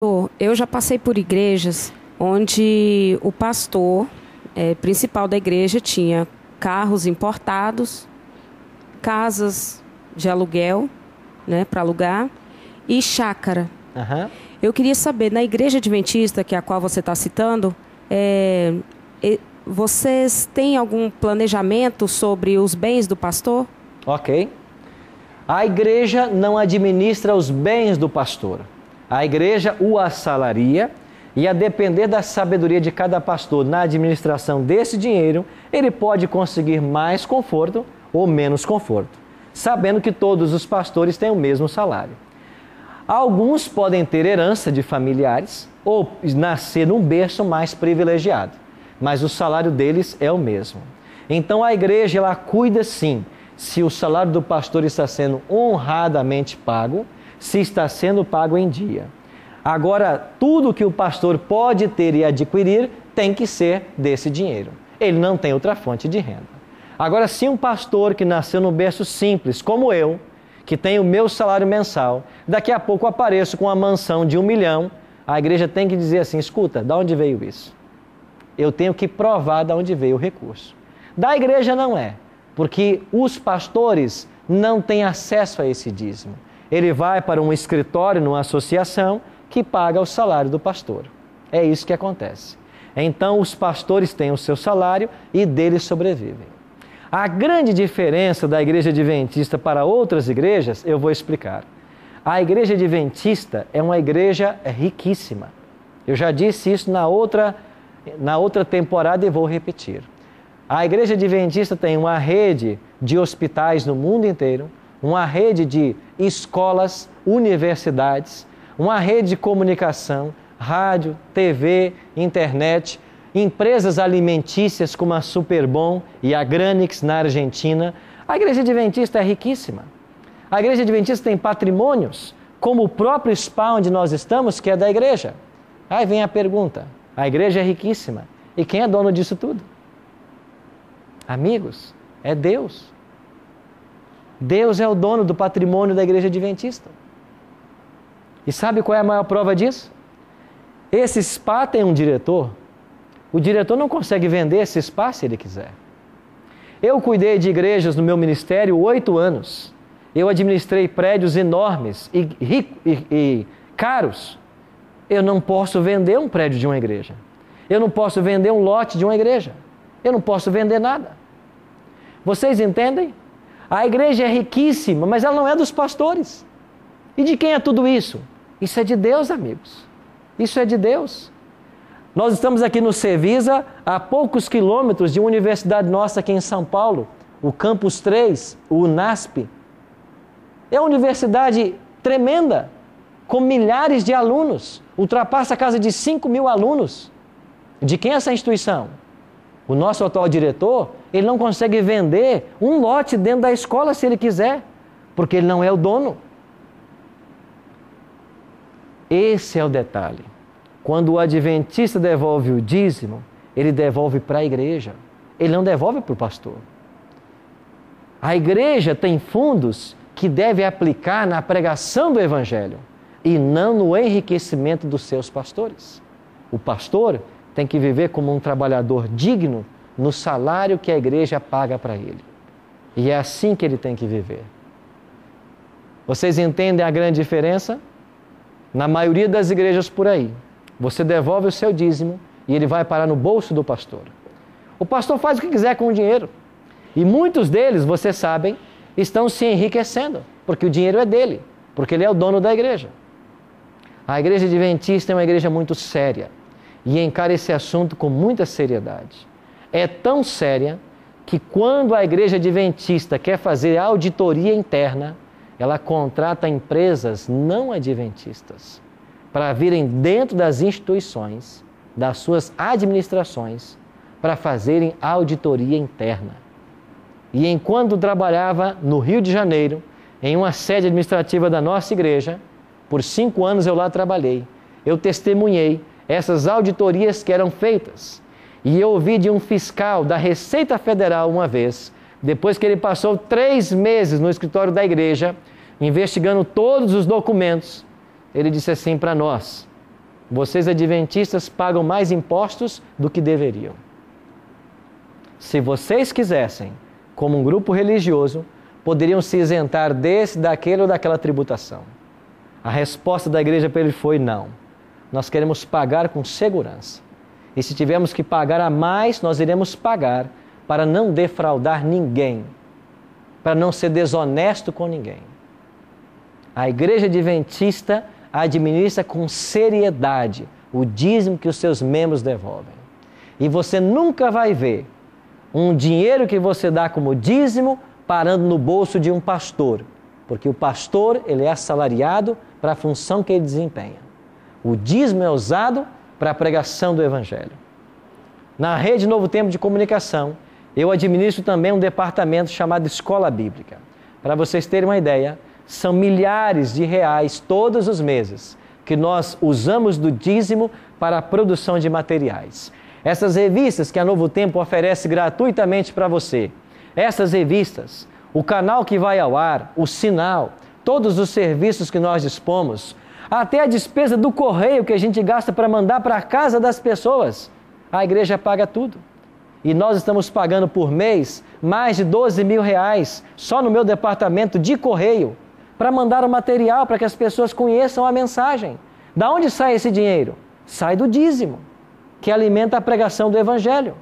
Eu já passei por igrejas onde o pastor principal da igreja tinha carros importados, casas de aluguel, né, para alugar, e chácara. Aham. Eu queria saber, na igreja adventista, que é a qual você está citando, vocês têm algum planejamento sobre os bens do pastor? Ok. A igreja não administra os bens do pastor. A igreja o assalaria e, a depender da sabedoria de cada pastor na administração desse dinheiro, ele pode conseguir mais conforto ou menos conforto, sabendo que todos os pastores têm o mesmo salário. Alguns podem ter herança de familiares ou nascer num berço mais privilegiado, mas o salário deles é o mesmo. Então a igreja ela cuida sim se o salário do pastor está sendo honradamente pago, se está sendo pago em dia. Agora, tudo que o pastor pode ter e adquirir tem que ser desse dinheiro. Ele não tem outra fonte de renda. Agora, se um pastor que nasceu no berço simples, como eu, que tem o meu salário mensal, daqui a pouco apareço com uma mansão de 1 milhão, a igreja tem que dizer assim, escuta, de onde veio isso? Eu tenho que provar de onde veio o recurso. Da igreja não é, porque os pastores não têm acesso a esse dízimo. Ele vai para um escritório, numa associação, que paga o salário do pastor. É isso que acontece. Então, os pastores têm o seu salário e deles sobrevivem. A grande diferença da igreja adventista para outras igrejas, eu vou explicar. A igreja adventista é uma igreja riquíssima. Eu já disse isso na outra temporada e vou repetir. A igreja adventista tem uma rede de hospitais no mundo inteiro, uma rede de escolas, universidades, uma rede de comunicação, rádio, TV, internet, empresas alimentícias como a Superbom e a Granix na Argentina. A igreja adventista é riquíssima. A igreja adventista tem patrimônios, como o próprio spa onde nós estamos, que é da igreja. Aí vem a pergunta, a igreja é riquíssima, e quem é dono disso tudo? Amigos, é Deus. Deus é o dono do patrimônio da igreja adventista. E sabe qual é a maior prova disso? Esse spa tem um diretor. O diretor não consegue vender esse spa se ele quiser. Eu cuidei de igrejas no meu ministério 8 anos. Eu administrei prédios enormes e caros. Eu não posso vender um prédio de uma igreja. Eu não posso vender um lote de uma igreja. Eu não posso vender nada. Vocês entendem? A igreja é riquíssima, mas ela não é dos pastores. E de quem é tudo isso? Isso é de Deus, amigos. Isso é de Deus. Nós estamos aqui no Cevisa, a poucos quilômetros de uma universidade nossa aqui em São Paulo, o Campus 3, o UNASP. É uma universidade tremenda, com milhares de alunos, ultrapassa a casa de 5.000 alunos. De quem é essa instituição? O nosso atual diretor, ele não consegue vender um lote dentro da escola se ele quiser, porque ele não é o dono. Esse é o detalhe. Quando o adventista devolve o dízimo, ele devolve para a igreja. Ele não devolve para o pastor. A igreja tem fundos que deve aplicar na pregação do evangelho e não no enriquecimento dos seus pastores. O pastor tem que viver como um trabalhador digno no salário que a igreja paga para ele. E é assim que ele tem que viver. Vocês entendem a grande diferença? Na maioria das igrejas por aí, você devolve o seu dízimo e ele vai parar no bolso do pastor. O pastor faz o que quiser com o dinheiro. E muitos deles, vocês sabem, estão se enriquecendo, porque o dinheiro é dele, porque ele é o dono da igreja. A igreja adventista é uma igreja muito séria e encara esse assunto com muita seriedade. É tão séria que quando a igreja adventista quer fazer auditoria interna, ela contrata empresas não adventistas para virem dentro das instituições, das suas administrações, para fazerem auditoria interna. E enquanto trabalhava no Rio de Janeiro, em uma sede administrativa da nossa igreja, por 5 anos eu lá trabalhei, eu testemunhei essas auditorias que eram feitas. E eu ouvi de um fiscal da Receita Federal uma vez, depois que ele passou 3 meses no escritório da igreja, investigando todos os documentos, ele disse assim para nós: Vocês adventistas pagam mais impostos do que deveriam. Se vocês quisessem, como um grupo religioso, poderiam se isentar desse, daquele ou daquela tributação. A resposta da igreja para ele foi não. Nós queremos pagar com segurança. E se tivermos que pagar a mais, nós iremos pagar para não defraudar ninguém, para não ser desonesto com ninguém. A igreja adventista administra com seriedade o dízimo que os seus membros devolvem. E você nunca vai ver um dinheiro que você dá como dízimo parando no bolso de um pastor, porque o pastor ele é assalariado para a função que ele desempenha. O dízimo é usado para a pregação do Evangelho. Na Rede Novo Tempo de Comunicação, eu administro também um departamento chamado Escola Bíblica. Para vocês terem uma ideia, são milhares de reais todos os meses que nós usamos do dízimo para a produção de materiais. Essas revistas que a Novo Tempo oferece gratuitamente para você, essas revistas, o canal que vai ao ar, o sinal, todos os serviços que nós dispomos, até a despesa do correio que a gente gasta para mandar para a casa das pessoas, a igreja paga tudo. E nós estamos pagando por mês mais de 12 mil reais só no meu departamento de correio para mandar o material para que as pessoas conheçam a mensagem. Da onde sai esse dinheiro? Sai do dízimo, que alimenta a pregação do Evangelho.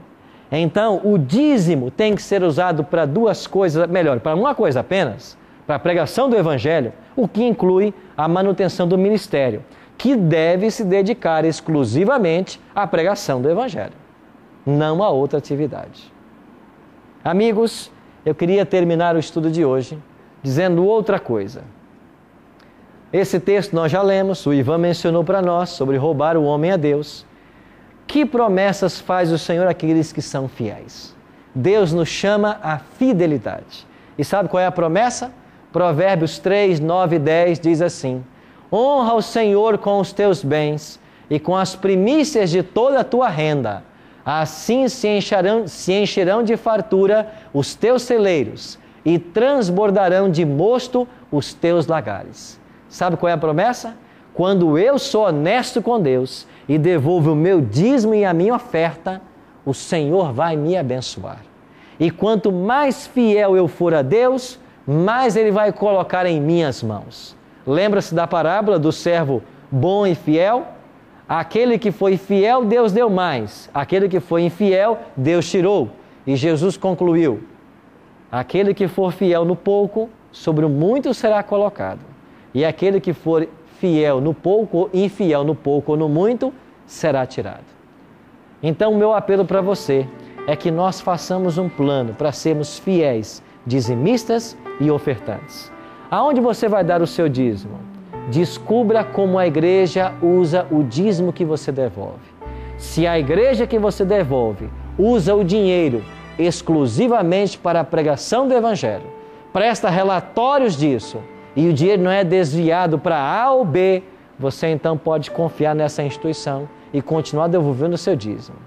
Então, o dízimo tem que ser usado para duas coisas, melhor, para uma coisa apenas, para a pregação do Evangelho, o que inclui a manutenção do ministério, que deve se dedicar exclusivamente à pregação do Evangelho, não a outra atividade. Amigos, eu queria terminar o estudo de hoje dizendo outra coisa. Esse texto nós já lemos, o Ivan mencionou para nós sobre roubar o homem a Deus. Que promessas faz o Senhor àqueles que são fiéis? Deus nos chama à fidelidade. E sabe qual é a promessa? Provérbios 3, 9 e 10 diz assim: honra o Senhor com os teus bens e com as primícias de toda a tua renda. Assim se encherão de fartura os teus celeiros e transbordarão de mosto os teus lagares. Sabe qual é a promessa? Quando eu sou honesto com Deus e devolvo o meu dízimo e a minha oferta, o Senhor vai me abençoar. E quanto mais fiel eu for a Deus, mais Ele vai colocar em minhas mãos. Lembra-se da parábola do servo bom e fiel? Aquele que foi fiel, Deus deu mais. Aquele que foi infiel, Deus tirou. E Jesus concluiu: aquele que for fiel no pouco, sobre o muito será colocado. E aquele que for fiel no pouco, infiel no pouco ou no muito, será tirado. Então, o meu apelo para você é que nós façamos um plano para sermos fiéis, dizimistas e ofertantes. Aonde você vai dar o seu dízimo? Descubra como a igreja usa o dízimo que você devolve. Se a igreja que você devolve usa o dinheiro exclusivamente para a pregação do Evangelho, presta relatórios disso, e o dinheiro não é desviado para A ou B, você então pode confiar nessa instituição e continuar devolvendo o seu dízimo.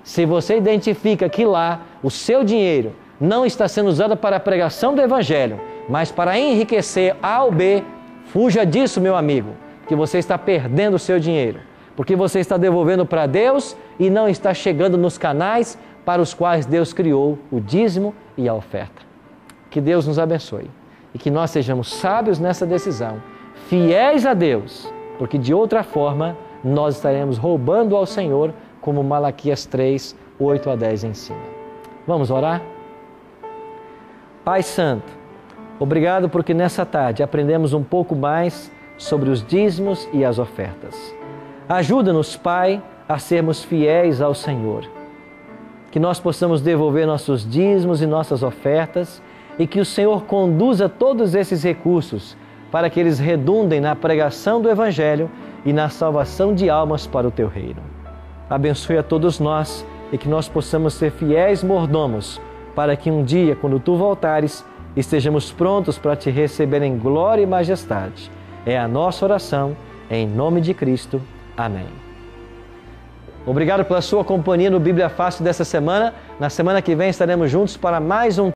Se você identifica que lá o seu dinheiro não está sendo usado para a pregação do Evangelho, mas para enriquecer A ou B, fuja disso, meu amigo, que você está perdendo o seu dinheiro, porque você está devolvendo para Deus e não está chegando nos canais para os quais Deus criou o dízimo e a oferta. Que Deus nos abençoe e que nós sejamos sábios nessa decisão, fiéis a Deus, porque de outra forma nós estaremos roubando ao Senhor, como Malaquias 3, 8 a 10 ensina. Vamos orar? Pai Santo, obrigado porque nessa tarde aprendemos um pouco mais sobre os dízimos e as ofertas. Ajuda-nos, Pai, a sermos fiéis ao Senhor. Que nós possamos devolver nossos dízimos e nossas ofertas e que o Senhor conduza todos esses recursos para que eles redundem na pregação do Evangelho e na salvação de almas para o Teu reino. Abençoe a todos nós e que nós possamos ser fiéis mordomos para que um dia, quando Tu voltares, estejamos prontos para Te receber em glória e majestade. É a nossa oração, em nome de Cristo. Amém. Obrigado pela sua companhia no Bíblia Fácil dessa semana. Na semana que vem estaremos juntos para mais um